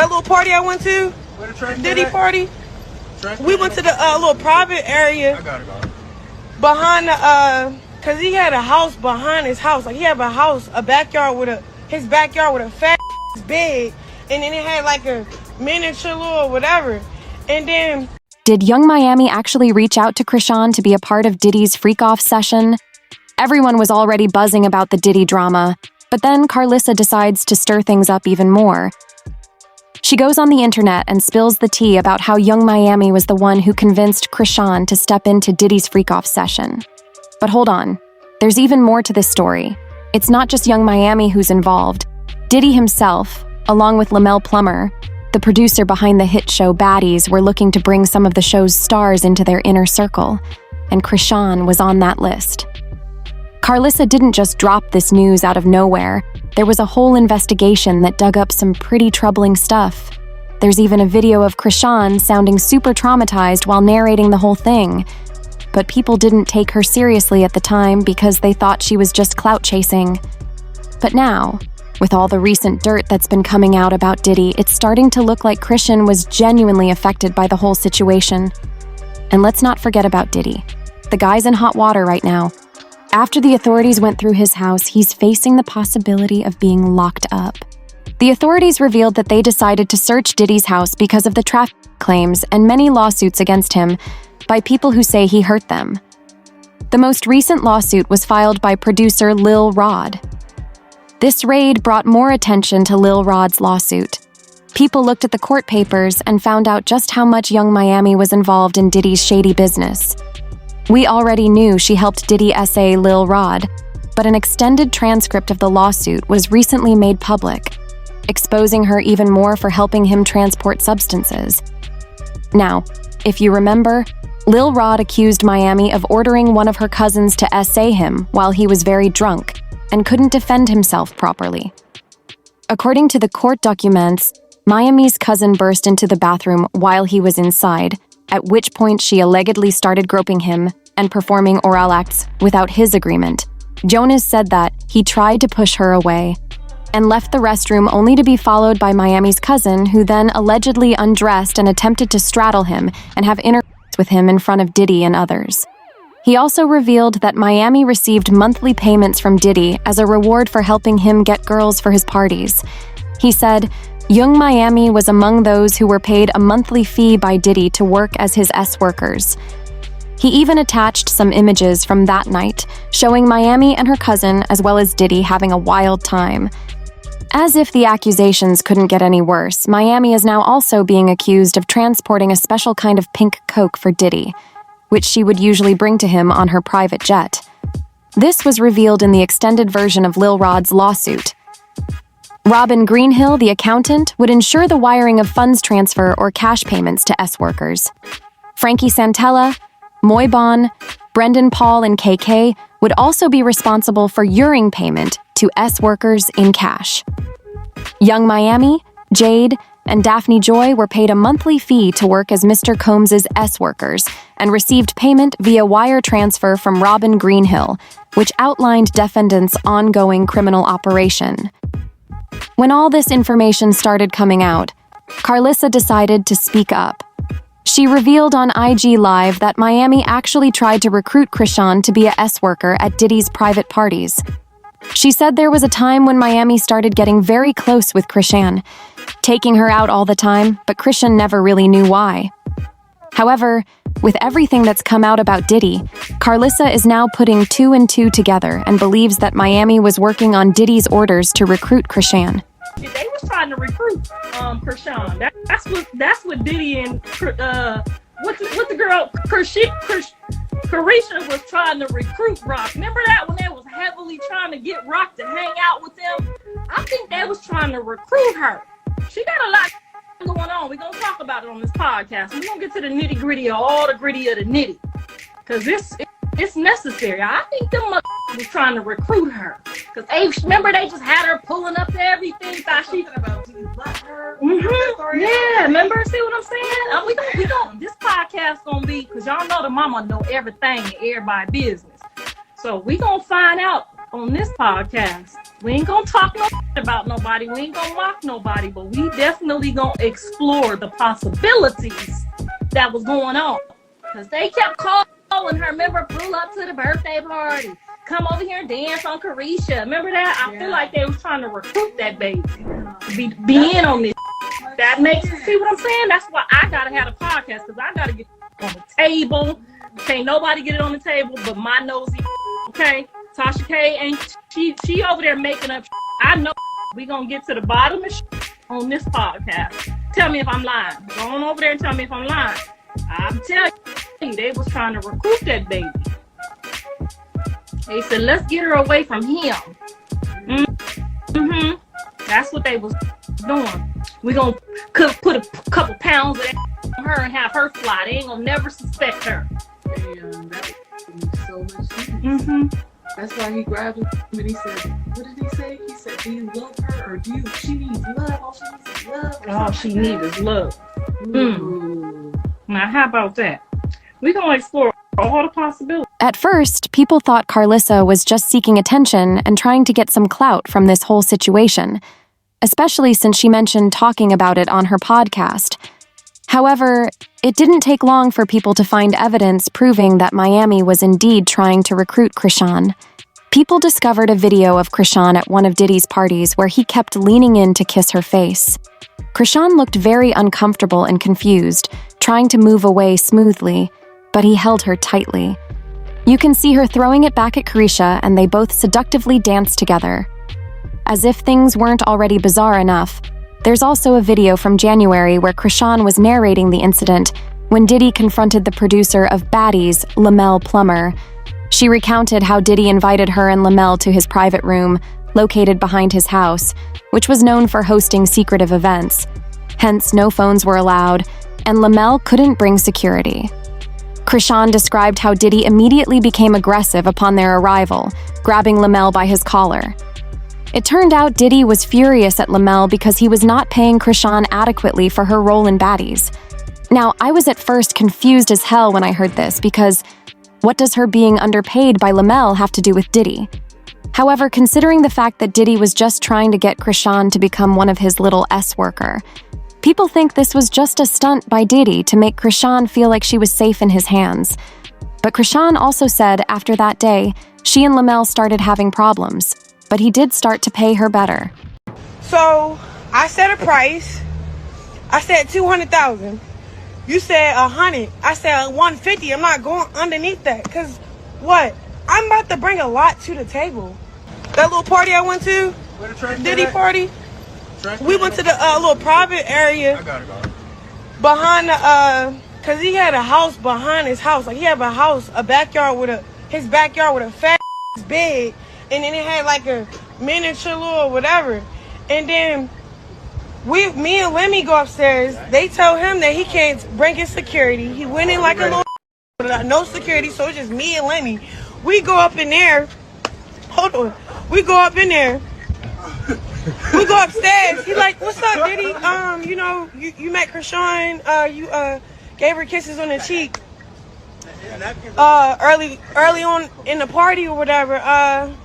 that little party I went to, the Diddy party. We went to the little private area behind the cause he had a house behind his house. Like he had a backyard with his backyard with a fat bed, and then it had like a miniature little whatever. And then did Young Miami actually reach out to Chrisean to be a part of Diddy's freak-off session? Everyone was already buzzing about the Diddy drama, but then Carlissa decides to stir things up even more. She goes on the internet and spills the tea about how Young Miami was the one who convinced Chrisean to step into Diddy's freak-off session. But hold on, there's even more to this story. It's not just Young Miami who's involved. Diddy himself, along with Lamel Plummer, the producer behind the hit show Baddies, were looking to bring some of the show's stars into their inner circle, and Chrisean was on that list. Carlissa didn't just drop this news out of nowhere. There was a whole investigation that dug up some pretty troubling stuff. There's even a video of Chrisean sounding super traumatized while narrating the whole thing. But people didn't take her seriously at the time because they thought she was just clout chasing. But now, with all the recent dirt that's been coming out about Diddy, it's starting to look like Chrisean was genuinely affected by the whole situation. And let's not forget about Diddy. The guy's in hot water right now. After the authorities went through his house, he's facing the possibility of being locked up. The authorities revealed that they decided to search Diddy's house because of the traffic claims and many lawsuits against him by people who say he hurt them. The most recent lawsuit was filed by producer Lil Rod. This raid brought more attention to Lil Rod's lawsuit. People looked at the court papers and found out just how much Young Miami was involved in Diddy's shady business. We already knew she helped Diddy SA Lil Rod, but an extended transcript of the lawsuit was recently made public, exposing her even more for helping him transport substances. Now, if you remember, Lil Rod accused Miami of ordering one of her cousins to SA him while he was very drunk and couldn't defend himself properly. According to the court documents, Miami's cousin burst into the bathroom while he was inside, at which point she allegedly started groping him and performing oral acts without his agreement. Jonas said that he tried to push her away and left the restroom only to be followed by Miami's cousin, who then allegedly undressed and attempted to straddle him and have intercourse with him in front of Diddy and others. He also revealed that Miami received monthly payments from Diddy as a reward for helping him get girls for his parties. He said, Young Miami was among those who were paid a monthly fee by Diddy to work as his S-workers. He even attached some images from that night, showing Miami and her cousin as well as Diddy having a wild time. As if the accusations couldn't get any worse, Miami is now also being accused of transporting a special kind of pink Coke for Diddy, which she would usually bring to him on her private jet. This was revealed in the extended version of Lil Rod's lawsuit. Robin Greenhill, the accountant, would ensure the wiring of funds transfer or cash payments to S-workers. Frankie Santella, Moy Bon, Brendan Paul, and KK would also be responsible for urine payment to S-workers in cash. Young Miami, Jade, and Daphne Joy were paid a monthly fee to work as Mr. Combs's S-workers and received payment via wire transfer from Robin Greenhill, which outlined defendants' ongoing criminal operation. When all this information started coming out, Carlissa decided to speak up. She revealed on IG Live that Miami actually tried to recruit Chrisean to be a S-worker at Diddy's private parties. She said there was a time when Miami started getting very close with Chrisean, taking her out all the time, but Chrisean never really knew why. However, with everything that's come out about Diddy, Carlissa is now putting 2 and 2 together and believes that Miami was working on Diddy's orders to recruit Chrisean. They was trying to recruit Chrisean. That's what Diddy and what the girl Chrisean was trying to recruit Rock. Remember that when they was heavily trying to get Rock to hang out with them? I think they was trying to recruit her. She got a lot going on. We're gonna talk about it on this podcast. We're gonna get to the nitty gritty of all the gritty of the nitty, because it's necessary. I think them was trying to recruit her, because remember they just had her pulling up to everything. Thought she about you let her. Yeah, remember? See what I'm saying? We don't. This podcast gonna be, because y'all know the mama know everything and everybody's business. So we gonna find out on this podcast. We ain't gonna talk no about nobody. We ain't gonna mock nobody, but we definitely gonna explore the possibilities that was going on. Because they kept calling her, remember, pull up to the birthday party. Come over here and dance on Carisha. Remember that? I feel like they was trying to recruit that baby. Be in on this. That makes you see what I'm saying? That's why I gotta have a podcast, because I gotta get on the table. Can't nobody get it on the table but my nosy, okay? Tasha K ain't she over there making up. I know we gonna get to the bottom of on this podcast. Tell me if I'm lying. Go on over there and tell me if I'm lying. I'm telling you, they was trying to recruit that baby. They said, let's get her away from him. Mm-hmm. That's what they was doing. We gonna put a couple pounds of that on her and have her fly. They ain't gonna never suspect her. And that would make so much sense. That's why he grabbed him and he said, what did he say? He said, do you love her or she needs love? All she needs is love. All she needs is love. Now, how about that? We're going to explore all the possibilities. At first, people thought Carlissa was just seeking attention and trying to get some clout from this whole situation, especially since she mentioned talking about it on her podcast. However, it didn't take long for people to find evidence proving that Miami was indeed trying to recruit Chrisean. People discovered a video of Chrisean at one of Diddy's parties where he kept leaning in to kiss her face. Chrisean looked very uncomfortable and confused, trying to move away smoothly, but he held her tightly. You can see her throwing it back at Carisha, and they both seductively dance together. As if things weren't already bizarre enough, there's also a video from January where Chrisean was narrating the incident when Diddy confronted the producer of Baddies, Lamel Plummer. She recounted how Diddy invited her and Lamel to his private room, located behind his house, which was known for hosting secretive events. Hence, no phones were allowed, and Lamel couldn't bring security. Chrisean described how Diddy immediately became aggressive upon their arrival, grabbing Lamel by his collar. It turned out Diddy was furious at Lamel because he was not paying Chrisean adequately for her role in Baddies. Now, I was at first confused as hell when I heard this, because what does her being underpaid by Lamel have to do with Diddy? However, considering the fact that Diddy was just trying to get Chrisean to become one of his little S-worker, people think this was just a stunt by Diddy to make Chrisean feel like she was safe in his hands. But Chrisean also said after that day, she and Lamel started having problems, but he did start to pay her better. So I set a price. I said $200,000. You said $100. I said $150. I'm not going underneath that, because what? I'm about to bring a lot to the table. That little party I went to, Diddy party, we went to the little private area behind the, because he had a house behind his house. Like, he had a backyard with his backyard with a fat bed, and then it had like a miniature little whatever. And then me and Lemmy go upstairs. They tell him that he can't bring his security. He went in like a little, no security, so it's just me and Lemmy. We go up in there. Hold on. We go up in there. We go upstairs. He like, what's up, Diddy? You know, you met Chrisean. You gave her kisses on the cheek. Early on in the party or whatever.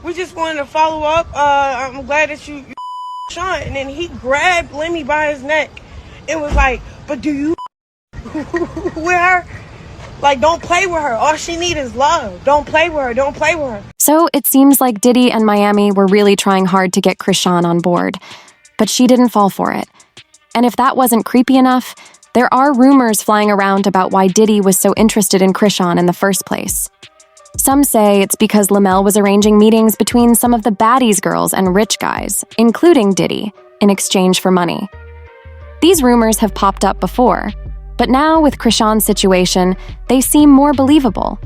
We just wanted to follow up. I'm glad that you Sean. And then he grabbed Lemmy by his neck and was like, but do you with her? Like, don't play with her. All she needs is love. Don't play with her. Don't play with her. So it seems like Diddy and Miami were really trying hard to get Chrisean on board, but she didn't fall for it. And if that wasn't creepy enough, there are rumors flying around about why Diddy was so interested in Chrisean in the first place. Some say it's because Lamel was arranging meetings between some of the Baddies girls and rich guys, including Diddy, in exchange for money. These rumors have popped up before, but now with Chrisean's situation, they seem more believable.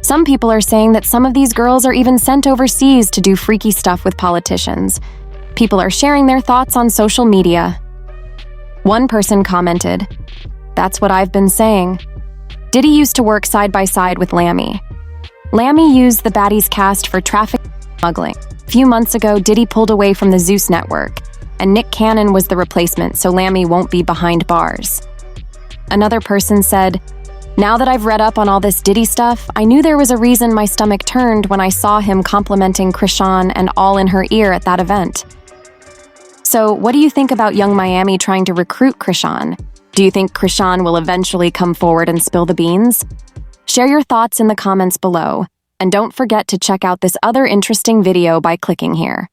Some people are saying that some of these girls are even sent overseas to do freaky stuff with politicians. People are sharing their thoughts on social media. One person commented, "That's what I've been saying." Diddy used to work side by side with Lammy. Lammy used the Baddies cast for traffic smuggling. A few months ago, Diddy pulled away from the Zeus network, and Nick Cannon was the replacement, so Lammy won't be behind bars. Another person said, Now that I've read up on all this Diddy stuff, I knew there was a reason my stomach turned when I saw him complimenting Chrisean and all in her ear at that event. So, what do you think about Young Miami trying to recruit Chrisean? Do you think Chrisean will eventually come forward and spill the beans? Share your thoughts in the comments below, and don't forget to check out this other interesting video by clicking here.